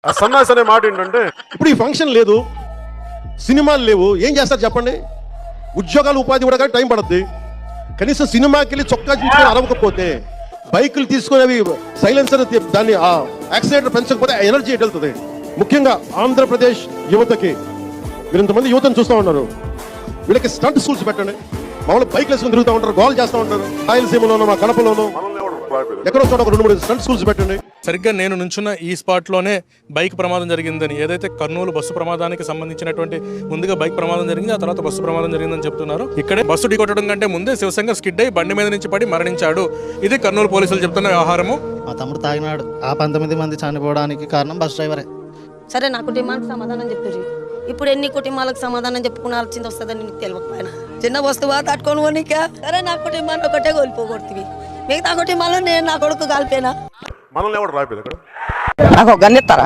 ఆ సన్నాసి అనే మాట ఏంటంటే ఇప్పుడు ఈ ఫంక్షన్ లేదు, సినిమాలు లేవు, ఏం చేస్తారు చెప్పండి? ఉద్యోగాలు ఉపాధి కూడా టైం పడుద్ది. కనీసం సినిమాకి వెళ్ళి చొక్కా తీసుకొని అరవకపోతే, బైకులు తీసుకునేవి సైలెన్సర్ దాన్ని ఆ యాక్సిడెంట్ పెంచకపోతే ఎనర్జీ ఎటు వెళ్తుంది? ముఖ్యంగా ఆంధ్రప్రదేశ్ యువతకి, మీరు ఇంతమంది యువతను చూస్తూ ఉన్నారు, వీళ్ళకి స్టంట్ స్కూల్స్ పెట్టండి. మామూలు బైక్ వేసుకుని తిరుగుతూ ఉంటారు, గోల్ చేస్తూ ఉంటారు. రాయలసీమలోనూ మా కడపలోనూ మనల్ని ఎవడు రాయలేదు. ఎక్కడో చోట ఒక 2-3 స్టంట్ స్కూల్స్ పెట్టండి. సరిగ్గా నేను నుంచున్న ఈ స్పాట్లోనే బైక్ ప్రమాదం జరిగిందని, ఏదైతే కర్నూలు బస్సు ప్రమాదానికి సంబంధించినటువంటి ముందుగా బైక్ ప్రమాదం జరిగింది, ఆ తర్వాత బస్సు ప్రమాదం జరిగిందని చెప్తున్నారు. ఇక్కడే బస్సు ఢీకొట్టడం కంటే ముందే శివశంకర్ స్కిడ్ అయి బండి మీద నుంచి పడి మరణించాడు. ఇది కర్నూలు పోలీసులు చెప్తున్న వ్యవహారము. మా తమ్ముడు తాగినాడు. ఆ 19 మంది చనిపోవడానికి కారణం బస్ డ్రైవరే. సరే, నా కుటుంబానికి సమాధానం చెప్పారు. ఇప్పుడు ఎన్ని కుటుంబాలకు సమాధానం చెప్పుకునాల్సింది వస్తుందని నీకు తెలియకపోయినా, చిన్న వస్తువా తట్టుకొని పోనీకా? సరే, నా కుటుంబాన్ని ఒకటే కోల్పోగొడుతుంది, మిగతా కుటుంబాల్లో నేను నా కొడుకు కాల్పేనా? మనల్ని ఎవడు రాయలేదు అక్కడ. నాకు ఒక గన్ ఇస్తారా?